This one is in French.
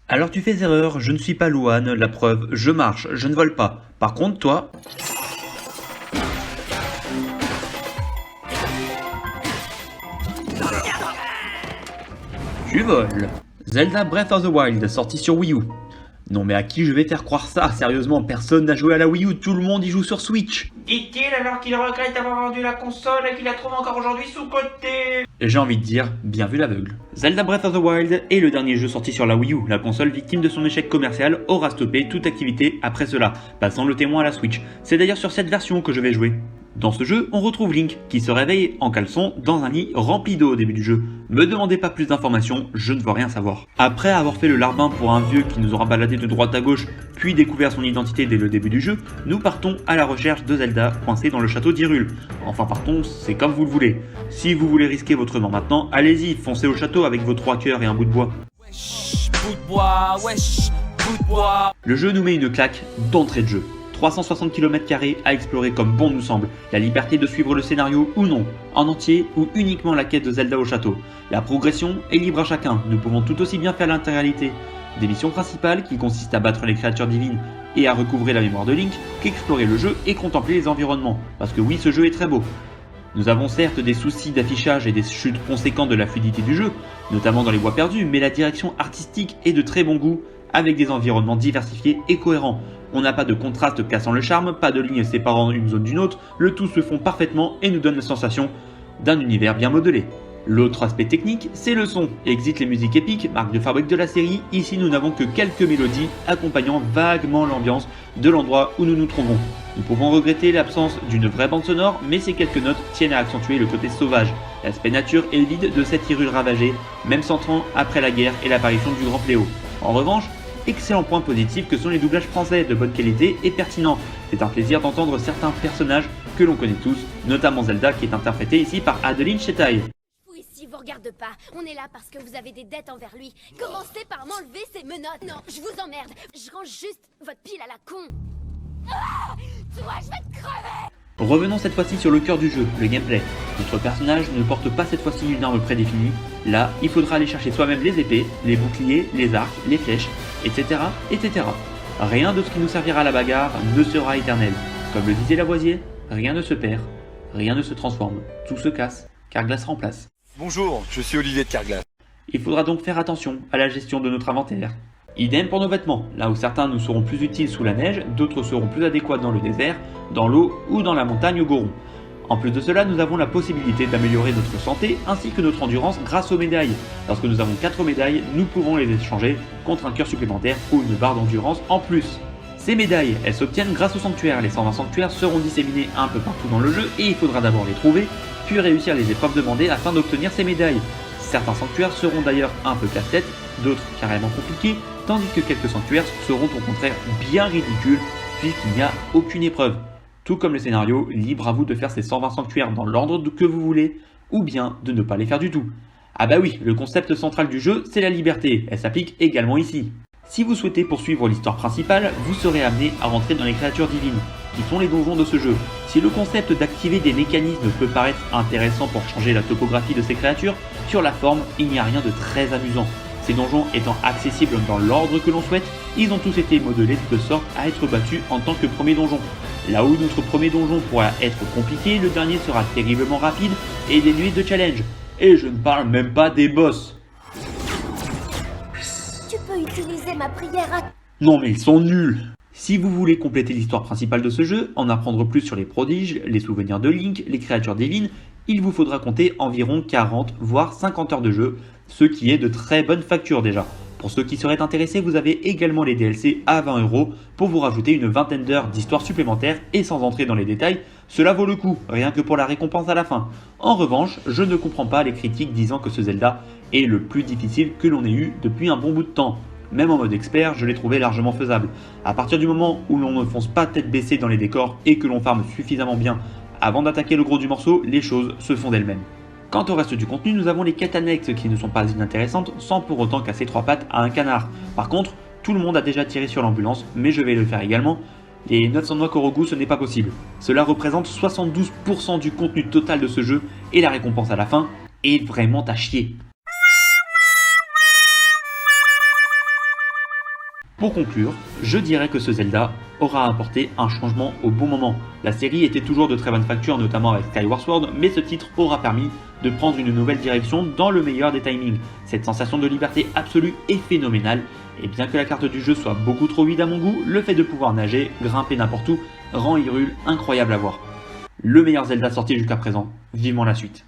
Alors tu fais erreur, je ne suis pas Louane, la preuve, je marche, je ne vole pas. Par contre, toi... Tu voles. Zelda Breath of the Wild, sorti sur Wii U. Non mais à qui je vais faire croire ça? Sérieusement, personne n'a joué à la Wii U, tout le monde y joue sur Switch. Dit-il alors qu'il regrette d'avoir vendu la console et qu'il la trouve encore aujourd'hui sous-cotée. J'ai envie de dire, bien vu l'aveugle. Zelda Breath of the Wild est le dernier jeu sorti sur la Wii U. La console, victime de son échec commercial, aura stoppé toute activité après cela, passant le témoin à la Switch. C'est d'ailleurs sur cette version que je vais jouer. Dans ce jeu, on retrouve Link, qui se réveille en caleçon dans un lit rempli d'eau au début du jeu. Me demandez pas plus d'informations, je ne veux rien savoir. Après avoir fait le larbin pour un vieux qui nous aura baladé de droite à gauche, puis découvert son identité dès le début du jeu, nous partons à la recherche de Zelda, coincé dans le château d'Hyrule. Enfin partons, c'est comme vous le voulez. Si vous voulez risquer votre mort maintenant, allez-y, foncez au château avec vos 3 cœurs et un bout de bois. Wesh, bout de bois, wesh, bout de bois. Le jeu nous met une claque d'entrée de jeu. 360 km² à explorer comme bon nous semble, la liberté de suivre le scénario ou non, en entier ou uniquement la quête de Zelda au château. La progression est libre à chacun, nous pouvons tout aussi bien faire l'intégralité des missions principales qui consistent à battre les créatures divines et à recouvrer la mémoire de Link, qu'explorer le jeu et contempler les environnements, parce que oui ce jeu est très beau. Nous avons certes des soucis d'affichage et des chutes conséquentes de la fluidité du jeu, notamment dans les bois perdus, mais la direction artistique est de très bon goût, avec des environnements diversifiés et cohérents. On n'a pas de contraste cassant le charme, pas de lignes séparant une zone d'une autre, le tout se fond parfaitement et nous donne la sensation d'un univers bien modelé. L'autre aspect technique, c'est le son. Exit les musiques épiques, marque de fabrique de la série, ici nous n'avons que quelques mélodies accompagnant vaguement l'ambiance de l'endroit où nous nous trouvons. Nous pouvons regretter l'absence d'une vraie bande sonore, mais ces quelques notes tiennent à accentuer le côté sauvage, l'aspect nature et vide de cette Hyrule ravagée, même 100 ans après la guerre et l'apparition du grand fléau. En revanche, excellent point positif que sont les doublages français de bonne qualité et pertinents. C'est un plaisir d'entendre certains personnages que l'on connaît tous, notamment Zelda qui est interprétée ici par Adeline Chetaille. Ici vous regarde pas, on est là parce que vous avez des dettes envers lui. Commencez par m'enlever ces menottes. Non, je vous emmerde, je range juste votre pile à la con. Ah, toi, je vais te crever. Revenons cette fois-ci sur le cœur du jeu, le gameplay. Notre personnage ne porte pas cette fois-ci une arme prédéfinie. Là, il faudra aller chercher soi-même les épées, les boucliers, les arcs, les flèches, etc., etc. Rien de ce qui nous servira à la bagarre ne sera éternel. Comme le disait Lavoisier, rien ne se perd, rien ne se transforme, tout se casse, Carglass remplace. Bonjour, je suis Olivier de Carglass. Il faudra donc faire attention à la gestion de notre inventaire. Idem pour nos vêtements, là où certains nous seront plus utiles sous la neige, d'autres seront plus adéquats dans le désert, dans l'eau ou dans la montagne au Goron. En plus de cela, nous avons la possibilité d'améliorer notre santé ainsi que notre endurance grâce aux médailles. Lorsque nous avons 4 médailles, nous pouvons les échanger contre un cœur supplémentaire ou une barre d'endurance en plus. Ces médailles, elles s'obtiennent grâce au sanctuaire. Les 120 sanctuaires seront disséminés un peu partout dans le jeu et il faudra d'abord les trouver, puis réussir les épreuves demandées afin d'obtenir ces médailles. Certains sanctuaires seront d'ailleurs un peu casse-tête, d'autres carrément compliqués, tandis que quelques sanctuaires seront au contraire bien ridicules puisqu'il n'y a aucune épreuve. Tout comme le scénario, libre à vous de faire ces 120 sanctuaires dans l'ordre que vous voulez, ou bien de ne pas les faire du tout. Ah bah oui, le concept central du jeu, c'est la liberté, elle s'applique également ici. Si vous souhaitez poursuivre l'histoire principale, vous serez amené à rentrer dans les créatures divines, qui sont les donjons de ce jeu. Si le concept d'activer des mécanismes peut paraître intéressant pour changer la topographie de ces créatures, sur la forme, il n'y a rien de très amusant. Ces donjons étant accessibles dans l'ordre que l'on souhaite, ils ont tous été modelés de sorte à être battus en tant que premier donjon. Là où notre premier donjon pourra être compliqué, le dernier sera terriblement rapide et dénué de challenge. Et je ne parle même pas des boss. Tu peux utiliser ma prière à... Non mais ils sont nuls. Si vous voulez compléter l'histoire principale de ce jeu, en apprendre plus sur les prodiges, les souvenirs de Link, les créatures divines, il vous faudra compter environ 40 voire 50 heures de jeu, ce qui est de très bonne facture déjà. Pour ceux qui seraient intéressés, vous avez également les DLC à 20 € pour vous rajouter une vingtaine d'heures d'histoire supplémentaire et sans entrer dans les détails, cela vaut le coup, rien que pour la récompense à la fin. En revanche, je ne comprends pas les critiques disant que ce Zelda est le plus difficile que l'on ait eu depuis un bon bout de temps. Même en mode expert, je l'ai trouvé largement faisable. À partir du moment où l'on ne fonce pas tête baissée dans les décors et que l'on farme suffisamment bien avant d'attaquer le gros du morceau, les choses se font d'elles-mêmes. Quant au reste du contenu, nous avons les quêtes annexes qui ne sont pas inintéressantes sans pour autant casser 3 pattes à un canard. Par contre, tout le monde a déjà tiré sur l'ambulance, mais je vais le faire également. Les notes sans noix Korogu, ce n'est pas possible. Cela représente 72% du contenu total de ce jeu et la récompense à la fin est vraiment à chier. Pour conclure, je dirais que ce Zelda aura apporté un changement au bon moment. La série était toujours de très bonne facture, notamment avec Skyward Sword, mais ce titre aura permis de prendre une nouvelle direction dans le meilleur des timings. Cette sensation de liberté absolue est phénoménale, et bien que la carte du jeu soit beaucoup trop vide à mon goût, le fait de pouvoir nager, grimper n'importe où, rend Hyrule incroyable à voir. Le meilleur Zelda sorti jusqu'à présent, vivement la suite.